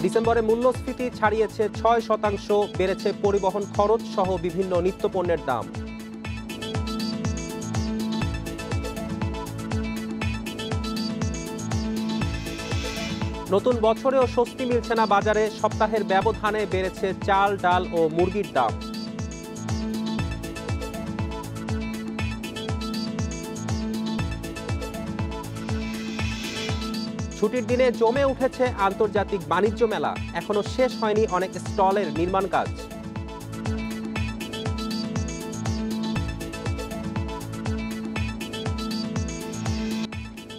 ডিসেম্বরে মূল্যস্ফীতি ছাড়িয়েছে ৬%, বেড়েছে পরিবহন খরচ সহ বিভিন্ন নিত্যপণ্যের দাম। নতুন বছরেও স্বস্তি মিলছে না বাজারে, সপ্তাহের ব্যবধানে বেড়েছে চাল, ডাল ও মুরগির দাম। ছুটির দিনে জমে উঠেছে আন্তর্জাতিক বাণিজ্য মেলা, এখনো শেষ হয়নি অনেক স্টলের নির্মাণ কাজ।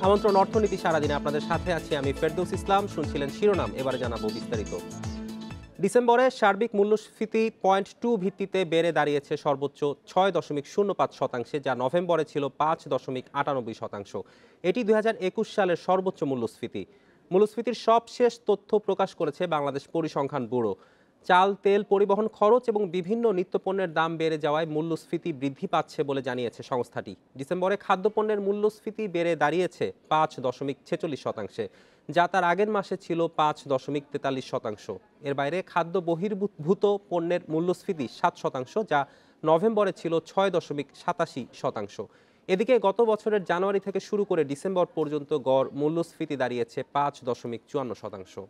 আমন্ত্রণ অর্থনীতি সারাদিনে আপনাদের সাথে আছি আমি ফেরদৌস ইসলাম। শুনছিলেন শিরোনাম, এবারে জানাবো বিস্তারিত। ডিসেম্বরে সার্বিক মূল্যস্ফীতি 0.2 ভিত্তিতে বেড়ে দাঁড়িয়েছে সর্বোচ্চ 6.05%, যা নভেম্বরে ছিল 5.98%। এটি 2021 সালের সর্বোচ্চ মূল্যস্ফীতি। মূল্যস্ফীতির সবশেষ তথ্য প্রকাশ করেছে বাংলাদেশ পরিসংখ্যান ব্যুরো। চাল, তেল, পরিবহন খরচ এবং বিভিন্ন নিত্যপণ্যের দাম বেড়ে যাওয়ায় মূল্যস্ফীতি বৃদ্ধি পাচ্ছে বলে জানিয়েছে সংস্থাটি। ডিসেম্বরে খাদ্যপণ্যের মূল্যস্ফীতি বেড়ে দাঁড়িয়েছে 5.46%, যা তার আগের মাসে ছিল 5.43%। এর বাইরে খাদ্য বহির্ভূত পণ্যের মূল্যস্ফীতি 7%, যা নভেম্বরে ছিল 6.87%। এদিকে গত বছরের জানুয়ারি থেকে শুরু করে ডিসেম্বর পর্যন্ত গড় মূল্যস্ফীতি দাঁড়িয়েছে 5.54%।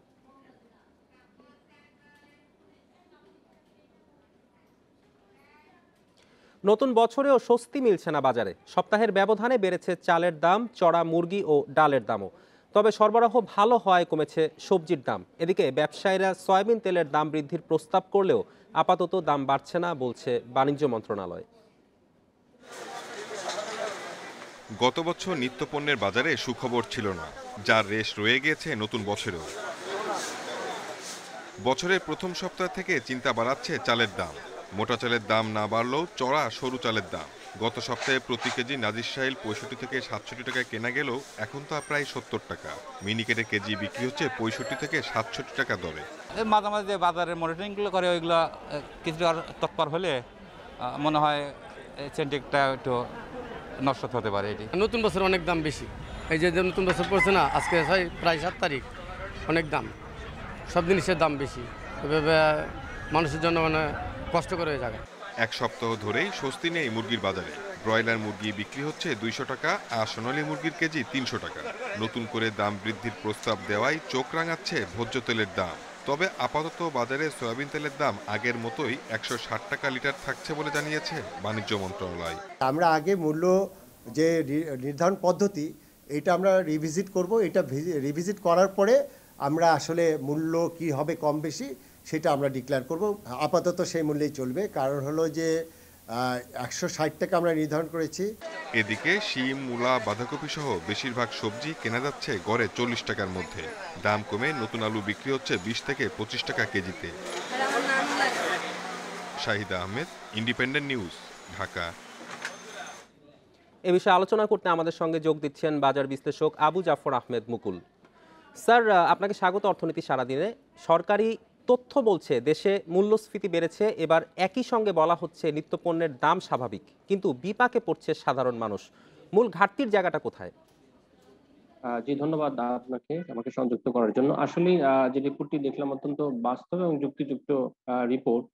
নতুন বছরেও স্বস্তি মিলছে না বাজারে, সপ্তাহের ব্যবধানে বেড়েছে চালের দাম, চড়া মুরগি ও ডালের দামও। তবে সরবরাহ ভালো হওয়ায় কমেছে সবজির দাম। এদিকে ব্যবসায়ীরা সয়াবিন তেলের দাম বৃদ্ধির প্রস্তাব করলেও আপাতত দাম বাড়ছে না বলছে বাণিজ্য মন্ত্রণালয়। গত বছর নিত্যপণ্যের বাজারে সুখবর ছিল না, যার রেশ রয়ে গিয়েছে নতুন বছরেও। বছরের প্রথম সপ্তাহ থেকে চিন্তা বাড়াচ্ছে চালের দাম। মোটা চালের দাম না বাড়লেও চড়া সরু চালের দাম। গত সপ্তাহে প্রতি কেজি নাজিরশাইল 65 থেকে 67 টাকায় কেনা গেলেও এখন তা প্রায় 70 টাকা। মিনিকেটের কেজি বিক্রি হচ্ছে 65 থেকে 67 টাকা দরে। মাঝে মাঝে বাজারের মনিটরিংগুলো করে, ওইগুলো কিছু তৎপর হলে মনে হয় সেন্টিংটা একটু নষ্ট হতে পারে। এটি নতুন বছর অনেক দাম বেশি। এই যে নতুন বছর পড়ছে না, আজকে প্রায় 7 তারিখ, অনেক দাম, সব জিনিসের দাম বেশি। এভাবে মানুষের জন্য মানে কষ্টকর হয়ে যাবে। এক সপ্তাহ ধরেই স্বস্তি নেই মুরগির বাজারে। ব্রয়লার মুরগি বিক্রি হচ্ছে 200 টাকা আর সোনালী মুরগির কেজি 300 টাকা। নতুন করে দাম বৃদ্ধির প্রস্তাব দেওয়ায় চোখ রাঙাচ্ছে ভোজ্য তেলের দাম। তবে আপাতত বাজারে সয়াবিন তেলের দাম আগের মতোই 160 টাকা লিটার থাকছে বলে জানিয়েছে বাণিজ্য মন্ত্রণালয়। আমরা আগে মূল্য যে নির্ধারণ পদ্ধতি, এটা আমরা রিভিজিট করব। এটা রিভিজিট করার পরে আমরা আসলে মূল্য কি হবে কম বেশি সেটা আমরা ডিক্লেয়ার করব। আপাতত সেই মূল্যেই চলবে, কারণ হলো যে 160 টাকা আমরা নির্ধারণ করেছি। এদিকে শিম, মূলা, বাঁধাকপি সহ বেশিরভাগ সবজি কেনা যাচ্ছে গড়ে 40 টাকার মধ্যে। দাম কমে নতুন আলু বিক্রি হচ্ছে 20 থেকে 25 টাকা কেজিতে। Shahida Ahmed, Independent News, Dhaka. এ বিষয়ে আলোচনা করতে আমাদের সঙ্গে যোগ দিচ্ছেন বাজার বিশ্লেষক আবু জাফর আহমেদ মুকুল। স্যার, আপনাকে স্বাগত অর্থনীতি সারাদিনে। সরকারি তথ্য বলছে দেশে মূল্যস্ফীতি বেড়েছে, এবার একই সঙ্গে বলা হচ্ছে নিত্যপণ্যের দাম স্বাভাবিক, কিন্তু বিপাকে পড়ছে সাধারণ মানুষ। মূল ঘাটতির জায়গাটা কোথায়? জি, ধন্যবাদ আপনাকে আমাকে সংযুক্ত করার জন্য। আসলে যে রিপোর্টটি দেখলাম অত্যন্ত বাস্তব এবং যুক্তিযুক্ত রিপোর্ট।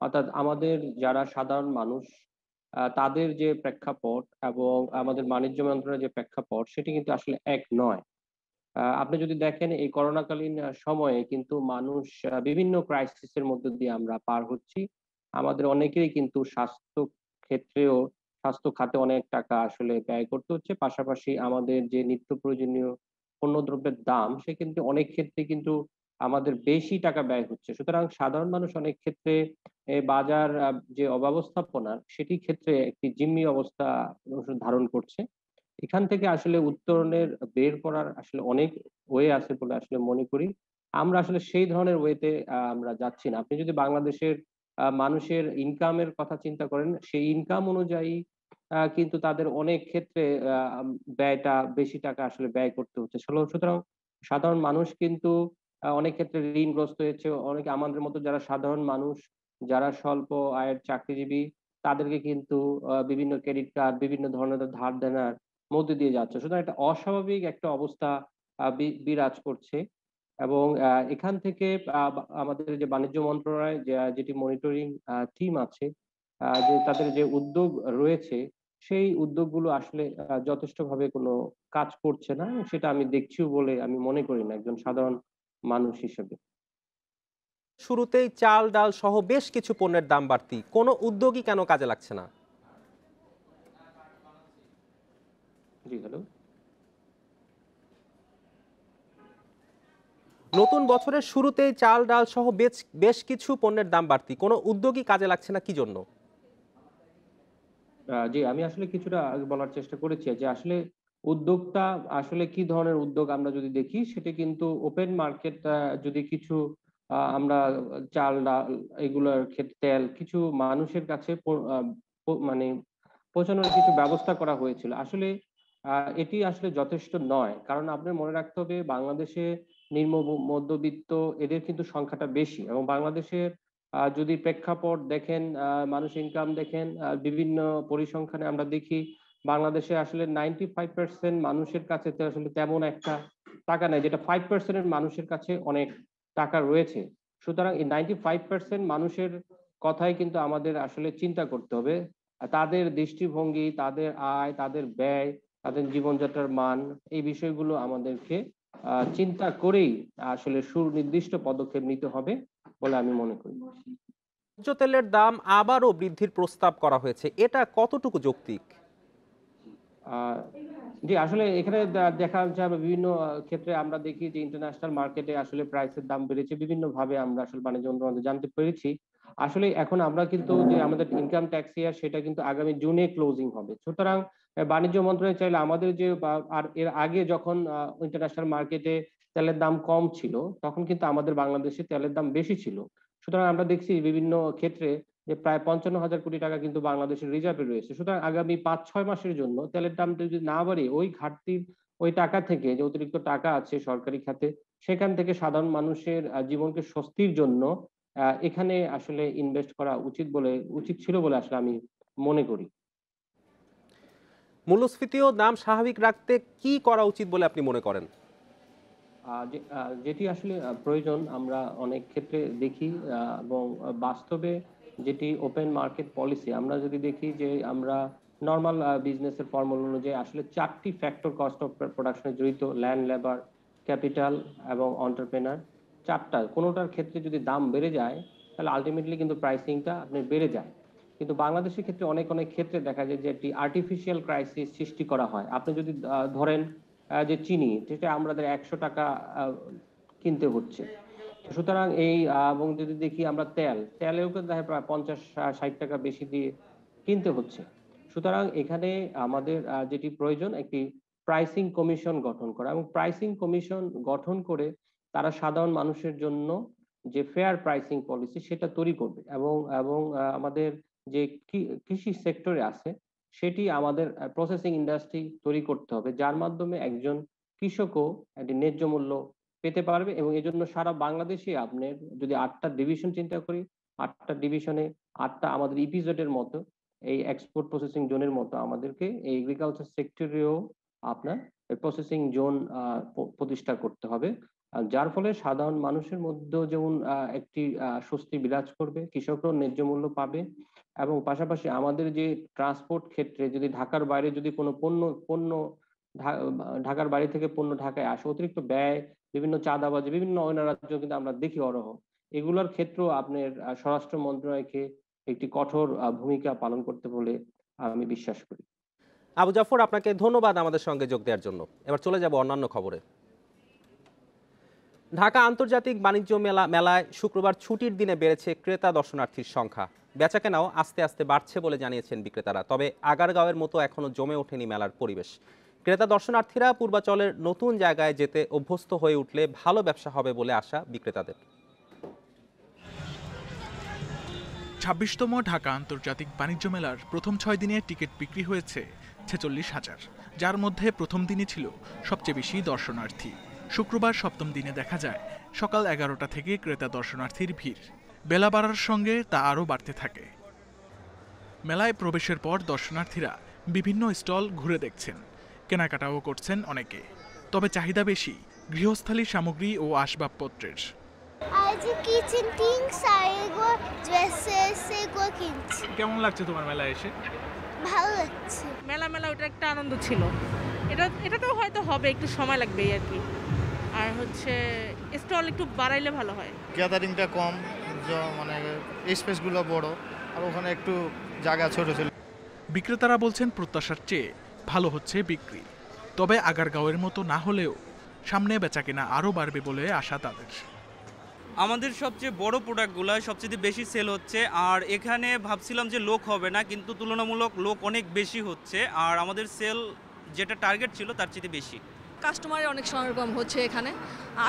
অর্থাৎ আমাদের যারা সাধারণ মানুষ, তাদের যে প্রেক্ষাপট এবং আমাদের বাণিজ্য মন্ত্রণালয়ের যে প্রেক্ষাপট, সেটি কিন্তু আসলে এক নয়। আপনি যদি দেখেন এই করোনাকালীন সময়ে কিন্তু মানুষ বিভিন্ন ক্রাইসিসের মধ্য দিয়ে আমরা পার হচ্ছি। আমাদের অনেকেরই কিন্তু স্বাস্থ্য খাতে অনেক টাকা আসলে ব্যয় করতে হচ্ছে। পাশাপাশি আমাদের যে নিত্য প্রয়োজনীয় পণ্যদ্রব্যের দাম, সে কিন্তু অনেক ক্ষেত্রে কিন্তু আমাদের বেশি টাকা ব্যয় হচ্ছে। সুতরাং সাধারণ মানুষ অনেক ক্ষেত্রে বাজার যে অব্যবস্থাপনার, সেটির ক্ষেত্রে একটি জিম্মি অবস্থা ধারণ করছে। এখান থেকে আসলে উত্তরণের বের করার আসলে অনেক ওয়ে আছে বলে আসলে মনে করি। আমরা আসলে সেই ধরনের ওয়েতে আমরা যাচ্ছি না। আপনি যদি বাংলাদেশের মানুষের ইনকামের কথা চিন্তা করেন, সেই ইনকাম অনুযায়ী কিন্তু তাদের অনেক ক্ষেত্রে ব্যয়টা বেশি টাকা আসলে ব্যয় করতে হচ্ছে। সুতরাং সাধারণ মানুষ কিন্তু অনেক ক্ষেত্রে ঋণগ্রস্ত হয়েছে। অনেকে আমাদের মতো যারা সাধারণ মানুষ, যারা স্বল্প আয়ের চাকরিজীবী, তাদেরকে কিন্তু বিভিন্ন ক্রেডিট কার্ড, বিভিন্ন ধরনের ধার দেনার মধ্যে দিয়ে যাচ্ছে। সুতরাং একটা অস্বাভাবিক একটা অবস্থা বিরাজ করছে। এবং এখান থেকে আমাদের যে বাণিজ্য মন্ত্রণালয় যেটি মনিটরিং টিম আছে, যে তাদের যে উদ্যোগ রয়েছে, সেই উদ্যোগগুলো আসলে যথেষ্টভাবে কোনো কাজ করছে না। সেটা আমি দেখছিও বলে আমি মনে করি না একজন সাধারণ মানুষ হিসেবে। শুরুতেই চাল ডাল সহ বেশ কিছু পণ্যের দাম বাড়তি, কোনো উদ্যোগই কেন কাজে লাগছে না? জি, হ্যালো। নতুন বছরের শুরুতেই চাল ডাল সহ বেশ কিছু পণ্যের দাম বাড়তি, কোনো উদ্যোগই কাজে লাগছে না, কি জন্য? জি, আমি আসলে কিছুটা আগে বলার চেষ্টা করেছি যে আসলে উদ্যোগটা আসলে কি ধরনের উদ্যোগ আমরা যদি দেখি, সেটা কিন্তু ওপেন মার্কেট, যদি কিছু আমরা চাল ডাল এগুলোর ক্ষেত্রে তেল কিছু মানুষের কাছে মানে পৌঁছানোর কিছু ব্যবস্থা করা হয়েছিল। আসলে এটি আসলে যথেষ্ট নয়। কারণ আপনার মনে রাখতে হবে বাংলাদেশে নিম্ন মধ্যবিত্ত এদের কিন্তু সংখ্যাটা বেশি, এবং বাংলাদেশের যদি প্রেক্ষাপট দেখেন, মানুষ ইনকাম দেখেন, বিভিন্ন পরিসংখ্যানে আমরা দেখি বাংলাদেশে আসলে 95% মানুষের কাছে তো আসলে তেমন একটা টাকা নাই, যেটা 5% এর মানুষের কাছে অনেক টাকা রয়েছে। সুতরাং এই 95% মানুষের কথাই কিন্তু আমাদের আসলে চিন্তা করতে হবে। তাদের দৃষ্টিভঙ্গি, তাদের আয়, তাদের ব্যয়, তাদের জীবনযাত্রার মান, এই বিষয়গুলো আমাদেরকে চিন্তা করেই আসলে সুনির্দিষ্ট পদক্ষেপ নিতে হবে বলে আমি মনে করি। ভোজ্য তেলের দাম আবারও বৃদ্ধির প্রস্তাব করা হয়েছে, এটা কতটুকু যৌক্তিক? আহ জি, আসলে এখানে দেখা যাবে বিভিন্ন ক্ষেত্রে আমরা দেখি যে ইন্টারন্যাশনাল মার্কেটে আসলে প্রাইসের দাম বেড়েছে বিভিন্ন ভাবে, আমরা আসলে বাণিজ্য মন্ত্রণালয় জানতে পেরেছি। আসলে এখন আমরা কিন্তু যে আমাদের ইনকাম ট্যাক্স ইয়ার, সেটা কিন্তু আগামী জুনে ক্লোজিং হবে। সুতরাং বাণিজ্য মন্ত্রণালয় চাইলে আমাদের যে আর এর আগে যখন ইন্টারন্যাশনাল মার্কেটে তেলের দাম কম ছিল, তখন কিন্তু আমাদের বাংলাদেশে তেলের দাম বেশি ছিল। সুতরাং আমরা দেখছি বিভিন্ন ক্ষেত্রে যে প্রায় 55,000 কোটি টাকা কিন্তু বাংলাদেশের রিজার্ভে রয়েছে। সুতরাং আগামী ৫-৬ মাসের জন্য তেলের দামটা যদি না বাড়ে, ওই ঘাটতির ওই টাকা থেকে যে অতিরিক্ত টাকা আছে সরকারি খাতে, সেখান থেকে সাধারণ মানুষের জীবনকে স্বস্তির জন্য এখানে আসলে ইনভেস্ট করা উচিত ছিল বলে আসলে আমি মনে করি। মূল্যস্ফীতি ও দাম স্বাভাবিক রাখতে কি করা উচিত বলে আপনি মনে করেন? যেটি আসলে প্রয়োজন, আমরা অনেক ক্ষেত্রে দেখি, এবং বাস্তবে যেটি ওপেন মার্কেট পলিসি, আমরা যদি দেখি যে আমরা নর্মাল বিজনেসের ফর্মুলা অনুযায়ী আসলে 4টি ফ্যাক্টর কস্ট অফ প্রোডাকশনে জড়িত: ল্যান্ড, লেবার, ক্যাপিটাল এবং এন্টারপ্রেনার। 4টা কোনোটার ক্ষেত্রে যদি দাম বেড়ে যায়, তাহলে আলটিমেটলি কিন্তু প্রাইসিংটা আপনার বেড়ে যায়। কিন্তু বাংলাদেশের ক্ষেত্রে অনেক ক্ষেত্রে দেখা যায় যে একটি আর্টিফিশিয়াল ক্রাইসিস সৃষ্টি করা হয়। আপনি যদি ধরেন যে চিনি, যেটা আমাদের 100 টাকা কিনতে হচ্ছে। সুতরাং এবং যদি দেখি আমরা তেলেও কিন্তু প্রায় 50-60 টাকা বেশি দিয়ে কিনতে হচ্ছে। সুতরাং এখানে আমাদের যেটি প্রয়োজন, একটি প্রাইসিং কমিশন গঠন করা, এবং প্রাইসিং কমিশন গঠন করে তারা সাধারণ মানুষের জন্য যে ফেয়ার প্রাইসিং পলিসি সেটা তৈরি করবে, এবং আমাদের যে কৃষি সেক্টরে আছে, সেটি আমাদের প্রসেসিং ইন্ডাস্ট্রি তৈরি করতে হবে, যার মাধ্যমে একজন কৃষকও একটি ন্যায্য মূল্য পেতে পারবে। এবং এই জন্য সারা বাংলাদেশে আপনার যদি 8টা ডিভিশন চিন্তা করি, 8টা ডিভিশনে 8টা আমাদের ইপিজেডের মতো, এই এক্সপোর্ট প্রসেসিং জোনের মতো আমাদেরকে এই এগ্রিকালচার সেক্টরেও আপনার প্রসেসিং জোন প্রতিষ্ঠা করতে হবে, যার ফলে সাধারণ মানুষের মধ্যেও যেমন একটি স্বস্তি বিরাজ করবে, কৃষকরাও ন্যায্য মূল্য পাবে। এবং পাশাপাশি আমাদের যে ট্রান্সপোর্ট ক্ষেত্রে যদি ঢাকার বাইরে যদি কোনো পণ্য ঢাকার বাইরে থেকে পণ্য ঢাকায় আসে, অতিরিক্ত ব্যয়, বিভিন্ন চাঁদাবাজি, বিভিন্ন অনারাজ্য কিন্তু আমরা দেখি অরহ। এগুলোর ক্ষেত্রেও আপনার স্বরাষ্ট্র মন্ত্রণালয়কে একটি কঠোর ভূমিকা পালন করতে বলে আমি বিশ্বাস করি। আবু জাফর, আপনাকে ধন্যবাদ আমাদের সঙ্গে যোগ দেওয়ার জন্য। এবার চলে যাব অন্যান্য খবরে। ঢাকা আন্তর্জাতিক বাণিজ্য মেলায় শুক্রবার ছুটির দিনে বেড়েছে ক্রেতা দর্শনার্থীর সংখ্যা। বেচাকেনাও আস্তে আস্তে বাড়ছে বলে জানিয়েছেন বিক্রেতারা। তবে আগারগাঁওয়ের মতো এখনো জমে ওঠেনি মেলার পরিবেশ। ক্রেতা দর্শনার্থীরা পূর্বাচলের নতুন জায়গায় যেতে অভ্যস্ত হয়ে উঠলে ভালো ব্যবসা হবে বলে আশা বিক্রেতাদের। 26তম ঢাকা আন্তর্জাতিক বাণিজ্য মেলার প্রথম 6 দিনে টিকিট বিক্রি হয়েছে 46,000, যার মধ্যে প্রথম দিনই ছিল সবচেয়ে বেশি দর্শনার্থী। শুক্রবার 7ম দিনে দেখা যায় সকাল 11টা থেকে ক্রেতা দর্শনার্থীর ভিড়। বেলা বাড়ার সঙ্গে তা আরও বাড়তে থাকে। মেলায় প্রবেশের পর দর্শনার্থীরা বিভিন্ন স্টল ঘুরে দেখছেন, কেনাকাটাও করছেন অনেকে। তবে চাহিদা বেশি গৃহস্থালী সামগ্রী ও আসবাবপত্রের। আজ কিচেন থিংস আর এগুলো ড্রেসেস এগুলো কিনছি। কেমন লাগছে তোমার মেলায় এসে? ভালো লাগছে। মেলা ওটা একটা আনন্দ ছিল। এটাতেও হয়তো হবে, একটু সময় লাগবে আর কি। আর হচ্ছে স্টল একটু বাড়াইলে ভালো হয়। গ্যাদারিংটা কম, মানে স্পেসগুলো বড়, আর ওখানে একটু জায়গা ছোট ছিল। বিক্রেতারা বলছেন প্রত্যাশার চেয়ে ভালো হচ্ছে বিক্রি, তবে আগারগাঁওয়ের মতো না হলেও সামনে বেচাকেনা আরও বাড়বে বলে আশা তাদের। আমাদের সবচেয়ে বড় প্রোডাক্টগুলো সবচেয়ে বেশি সেল হচ্ছে, আর এখানে ভাবছিলাম যে লোক হবে না, কিন্তু তুলনামূলক লোক অনেক বেশি হচ্ছে, আর আমাদের সেল যেটা টার্গেট ছিল তার চেয়ে বেশি। কাস্টমারের অনেক সমাগম হচ্ছে এখানে,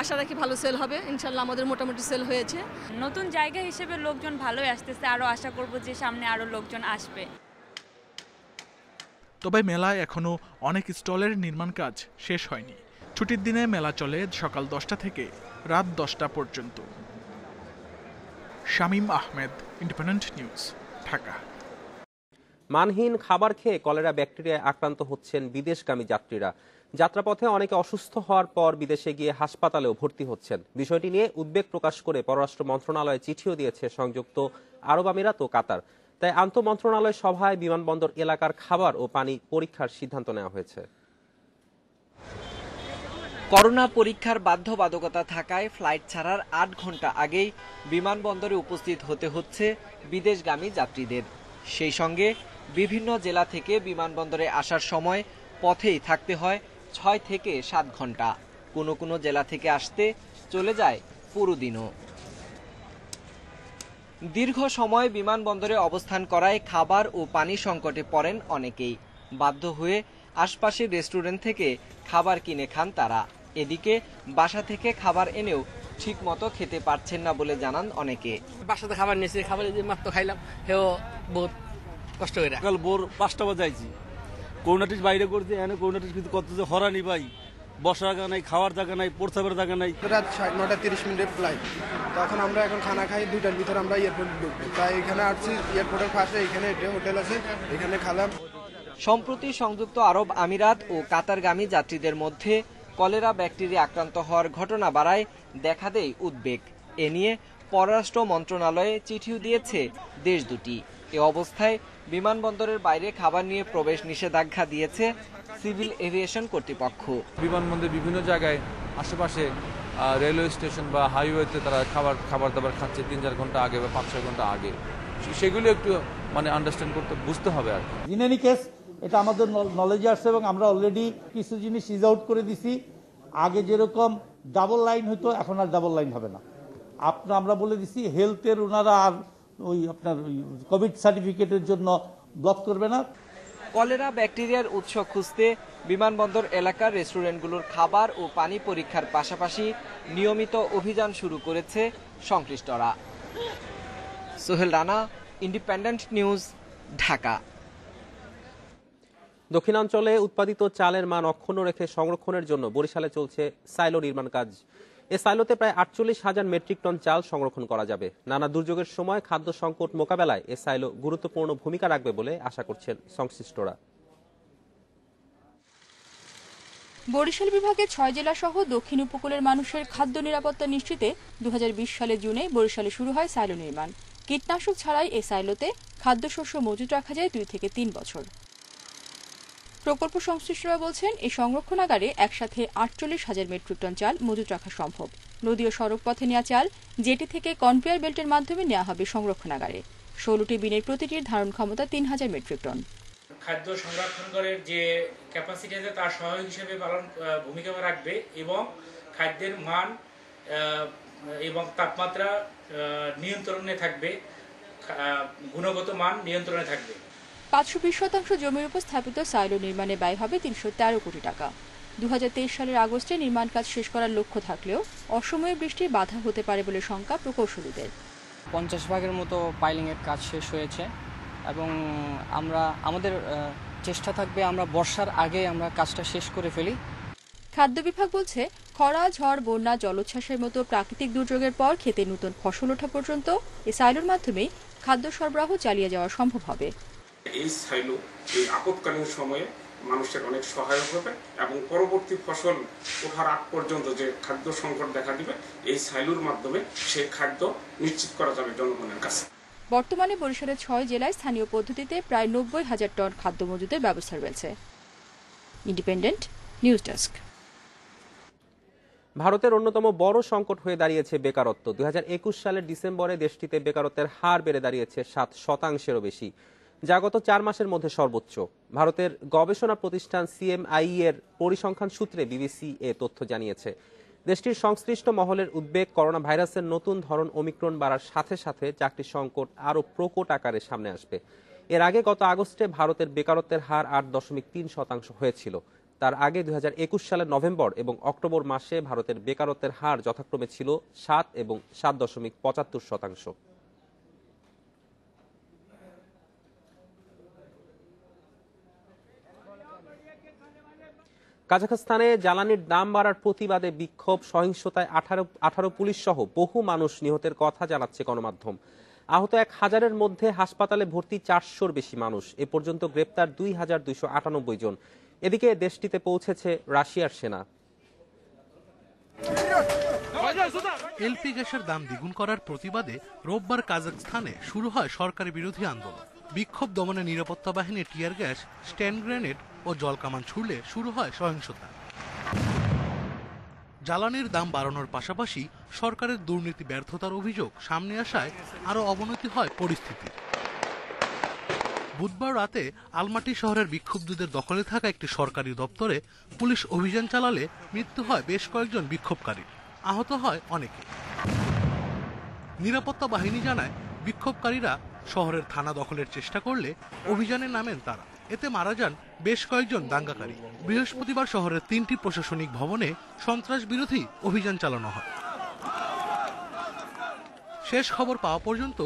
আশা রাখি ভালো সেল হবে। ইনশাল্লাহ আমাদের মোটামুটি সেল হয়েছে। নতুন জায়গা হিসেবে লোকজন ভালোই আসতেছে, আরও আশা করব যে সামনে আরও লোকজন আসবে। তবে মেলায় এখনও অনেক স্টলের নির্মাণ কাজ শেষ হয়নি। ছুটির দিনে মেলা চলে সকাল 10টা থেকে রাত 10টা পর্যন্ত। Shamim Ahmed, Independent News, Dhaka. মানহীন খাবার খেয়ে কলেরা ব্যাকটেরিয়ায় আক্রান্ত হচ্ছেন বিদেশগামী যাত্রীরা। যাত্রাপথে অনেকে অসুস্থ হওয়ার পর বিদেশে গিয়ে হাসপাতালেও ভর্তি হচ্ছেন। বিষয়টি নিয়ে উদ্বেগ প্রকাশ করে পররাষ্ট্র মন্ত্রণালয়ে চিঠিও দিয়েছে সংযুক্ত আরব আমিরাত ও কাতার। তাই আন্তঃমন্ত্রণালয় সভায় বিমানবন্দর এলাকার খাবার ও পানি পরীক্ষার সিদ্ধান্ত নেওয়া হয়েছে। করোনা পরীক্ষার বাধ্যবাধকতা থাকায় ফ্লাইট ছাড়ার 8 ঘন্টা আগেই বিমানবন্দরে উপস্থিত হতে হচ্ছে বিদেশগামী যাত্রীদের। সেই সঙ্গে বিভিন্ন জেলা থেকে বিমানবন্দরে আসার সময় পথেই থাকতে হয় 6 থেকে 7 ঘন্টা। কোনো কোনো জেলা থেকে আসতে চলে যায় পুরো দিনও। দীর্ঘ সময় বিমানবন্দরে অবস্থান করায় খাবার ও পানি সংকটে পড়েন অনেকেই। বাধ্য হয়ে আশপাশের রেস্টুরেন্ট থেকে খাবার কিনে খান তারা। এদিকে বাসা থেকে খাবার এনেও ঠিকমতো খেতে পারছেন না বলে জানান অনেকে। বাসাতে খাবার নিয়েছি, খাবার মাত্র খাইলাম, হেও বহুত কষ্ট করে। কাল ভোর 5টা বাজে আইছি, করোনাটিস বাইরে করতে, এনে করোনাটিস কিন্তু কত যে হরানি ভাই, বসার জায়গা নাই, খাওয়ার জায়গা নাই, প্রস্রাবের জায়গা নাই। রাত 9:30 ফ্লাইট, তখন আমরা এখন খানা খাই 2টার ভিতরে আমরা এয়ারপোর্ট ঢুকবো। তাই এখানে আসছি, এয়ারপোর্টের পাশে এখানে হোটেল আছে, এখানে খালাম। সম্প্রতি সংযুক্ত আরব আমিরাত ও কাতারগামী যাত্রীদের মধ্যে কলেরা ব্যাকটেরিয়া আক্রান্ত হওয়ার ঘটনা বাড়ায় দেখা দেয় উদ্বেগ। এ নিয়ে পররাষ্ট্র মন্ত্রণালয়ে চিঠিও দিয়েছে দেশ দুটি। এ অবস্থায় বিমানবন্দরের বাইরে খাবার নিয়ে প্রবেশ নিষেধাজ্ঞা দিয়েছে সিভিল এভিয়েশন কর্তৃপক্ষ। বিমানবন্দরের বিভিন্ন জায়গায় আশেপাশে রেলওয়ে স্টেশন বা হাইওয়েতে তারা খাবার দাবার খাচ্ছে 3-4 ঘন্টা আগে বা 5-6 ঘন্টা আগে। সেগুলো একটু আন্ডারস্ট্যান্ড করতে বুঝতে হবে আর কি। ইন এনি কেস এটা আমাদের নলেজে আসছে এবং আমরা অলরেডি কিছু জিনিস ইজ আউট করে দিছি। আগে যেরকম ডাবল লাইন হতো, এখন আর ডাবল লাইন হবে না। আমরা বলে দিছি হেলথের ওনারা আর ওই আপনার কোভিড সার্টিফিকেটের জন্য ব্লক করবে না। কলেরা ব্যাকটেরিয়ার উৎস খুঁজতে বিমানবন্দর এলাকার রেস্টুরেন্টগুলোর খাবার ও পানি পরীক্ষার পাশাপাশি নিয়মিত অভিযান শুরু করেছে সংশ্লিষ্টরা। Sohel Rana, Independent News, Dhaka. দক্ষিণাঞ্চলে উৎপাদিত চালের মান অক্ষুণ্ণ রেখে সংরক্ষণের জন্য বরিশালে চলছে সাইলো নির্মাণ কাজ। এ সাইলোতে প্রায় 48,000 মেট্রিক টন চাল সংরক্ষণ করা যাবে। নানা দুর্যোগের সময় খাদ্য সংকট মোকাবেলায় এ সাইলো গুরুত্বপূর্ণ ভূমিকা রাখবে বলে আশা করছেন সংশ্লিষ্টরা। বরিশাল বিভাগের 6 জেলা সহ দক্ষিণ উপকূলের মানুষের খাদ্য নিরাপত্তা নিশ্চিতে 2020 সালের জুনে বরিশালে শুরু হয় সাইলো নির্মাণ। কীটনাশক ছাড়াই এই সাইলোতে খাদ্যশস্য মজুত রাখা যায় 2 থেকে 3 বছর। প্রকল্প সংশ্লিষ্টরা বলছেন, এই সংরক্ষণাগারে একসাথে 48,000 মেট্রিক টন চাল মজুত রাখা সম্ভব। নদী ও সড়ক পথে নেওয়া চাল জেটি থেকে কনভেয়ার বেল্টের মাধ্যমে নেওয়া হবে সংরক্ষণাগারে। 16টি বিনের প্রতিটির ধারণ ক্ষমতা 3,000 মেট্রিক টন। খাদ্য সংরক্ষণের যে ক্যাপাসিটি আছে তার সহায়ক হিসেবে ভূমিকা রাখবে এবং খাদ্যের মান এবং তাপমাত্রা নিয়ন্ত্রণে থাকবে, গুণগত মান নিয়ন্ত্রণে থাকবে। 520 জমির উপর স্থাপিত সাইলো নির্মাণে ব্যয় হবে 313 কোটি টাকা। 2023 সালের আগস্টে নির্মাণ কাজ শেষ করার লক্ষ্য থাকলেও অসময়ে বৃষ্টির বাধা হতে পারে বলে শঙ্কা প্রকৌশলীদের। 50 ভাগের মতো পাইলিংয়ের কাজ শেষ হয়েছে এবং আমাদের চেষ্টা থাকবে আমরা বর্ষার আগে আমরা কাজটা শেষ করে ফেলি। খাদ্য বিভাগ বলছে, খরা, ঝড়, বন্যা, জলোচ্ছ্বাসের মতো প্রাকৃতিক দুর্যোগের পর খেতে নতুন ফসল ওঠা পর্যন্ত এই সাইলোর মাধ্যমে খাদ্য সরবরাহ চালিয়ে যাওয়া সম্ভব হবে। এই সাইলো এই আপৎকালীন সময়ে মানুষের অনেক সহায়ক হবে এবং পরবর্তী ফসল ওঠার আগ পর্যন্ত যে খাদ্য সংকট দেখা দিবে এই সাইলুর মাধ্যমে সেই খাদ্য নিশ্চিত করা যাবে জনগণের কাছে। বর্তমানে বরিশালের 6 জেলায় স্থানীয় পদ্ধতিতে প্রায় 90,000 টন খাদ্য মজুদের ব্যবস্থা রয়েছে। Independent news desk. ভারতের অন্যতম বড় সংকট হয়ে দাঁড়িয়েছে বেকারত্ব। 2021 সালের ডিসেম্বরে দেশটিতে বেকারত্বের হার বেড়ে দাঁড়িয়েছে 7%-এরও বেশি, যা গত 4 মাসের মধ্যে সর্বোচ্চ। ভারতের গবেষণা প্রতিষ্ঠান CMI এর পরিসংখ্যান সূত্রে BBC এ তথ্য জানিয়েছে। দেশটির সংশ্লিষ্ট মহলের উদ্বেগ, করোনা ভাইরাসের নতুন ধরন ওমিক্রন বাড়ার সাথে সাথে চাকরির সংকট আরও প্রকট আকারে সামনে আসবে। এর আগে গত আগস্টে ভারতের বেকারত্বের হার 8.3% হয়েছিল। তার আগে 2021 সালের নভেম্বর এবং অক্টোবর মাসে ভারতের বেকারত্বের হার যথাক্রমে ছিল 7 এবং 7.75%। কাজাখস্তানে জ্বালানির দাম বাড়ার প্রতিবাদে বিক্ষোভ, সহিংসতায় 18 পুলিশ সহ বহু মানুষ নিহতের কথা জানাচ্ছে গণমাধ্যম। আহত 1000-এর মধ্যে হাসপাতালে ভর্তি 400-র বেশি মানুষ। এ পর্যন্ত গ্রেপ্তার 2298 জন। এদিকে দেশটিতে পৌঁছেছে রাশিয়ার সেনা। এলপি গ্যাসের দাম দ্বিগুণ করার প্রতিবাদে রোববার কাজাখস্তানে শুরু হয় সরকারি বিরোধী আন্দোলন। বিক্ষোভ দমনে নিরাপত্তা বাহিনী টিয়ার গ্যাস, স্ট্যান্ড গ্রেনেড ও জলকামান ছুড়লে শুরু হয় সহিংসতা। জ্বালানির দাম বাড়ানোর পাশাপাশি সরকারের দুর্নীতি ব্যর্থতার অভিযোগ সামনে আসায় আরও অবনতি হয় পরিস্থিতি। বুধবার রাতে আলমাটি শহরের বিক্ষুব্ধদের দখলে থাকা একটি সরকারি দপ্তরে পুলিশ অভিযান চালালে মৃত্যু হয় বেশ কয়েকজন বিক্ষোভকারী, আহত হয় অনেকে। নিরাপত্তা বাহিনী জানায়, বিক্ষোভকারীরা শহরের থানা দখলের চেষ্টা করলে অভিযানে নামেন তারা। এতে মারা যান বেশ কয়েকজন দাঙ্গাকারী। বৃহস্পতিবার শহরের 3টি প্রশাসনিক ভবনে সন্ত্রাস বিরোধী অভিযান চালানো হয়। শেষ খবর পাওয়া পর্যন্ত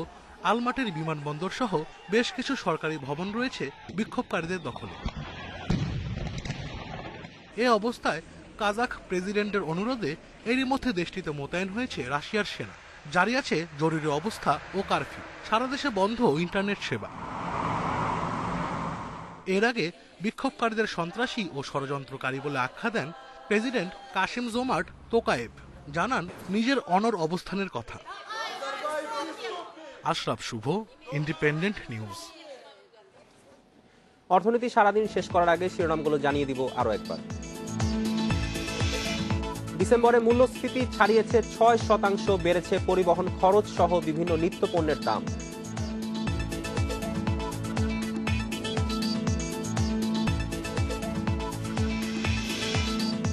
আলমাটির বিমানবন্দর সহ বেশ কিছু সরকারি ভবন রয়েছে বিক্ষোভকারীদের দখলে। এ অবস্থায় কাজাখ প্রেসিডেন্টের অনুরোধে এরই মধ্যে দেশটিতে মোতায়েন হয়েছে রাশিয়ার সেনা। জারি আছে জরুরি অবস্থা ও কারফিউ। সারা দেশে বন্ধ ইন্টারনেট সেবা। এর আগে বিক্ষোভকারীদের সন্ত্রাসী ও ষড়যন্ত্রকারী বলে আখ্যা দেন প্রেসিডেন্ট কাসিম জোমার্ট তোকায়েভ। জানান নিজের অনড় অবস্থানের কথা। আশরাফ শুভ, ইন্ডিপেন্ডেন্ট নিউজ। অর্থনীতি সারাদিন শেষ করার আগে শিরোনামগুলো জানিয়ে দিব আরো একবার। ডিসেম্বরে মূল্যস্ফীতি ছাড়িয়েছে 6%, বেড়েছে পরিবহন খরচ সহ বিভিন্ন নিত্যপণ্যের দাম।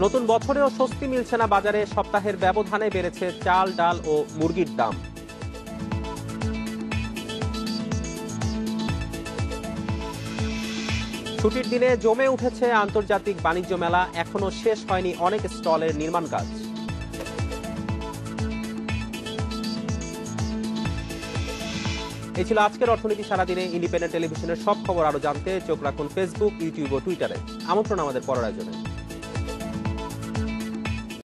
নতুন বছরেও স্বস্তি মিলছে না বাজারে, সপ্তাহের ব্যবধানে বেড়েছে চাল, ডাল ও মুরগির দাম। ছুটির দিনে জমে উঠেছে আন্তর্জাতিক বাণিজ্য মেলা, এখনো শেষ হয়নি অনেক স্টলের নির্মাণ কাজ। এই ছিল আজকের অর্থনীতি সারাদিনে। ইন্ডিপেন্ডেন্ট টেলিভিশনের সব খবর আরো জানতে চোখ রাখুন ফেসবুক, ইউটিউব ও টুইটারে। আমন্ত্রণ আমাদের পরের আয়োজনে।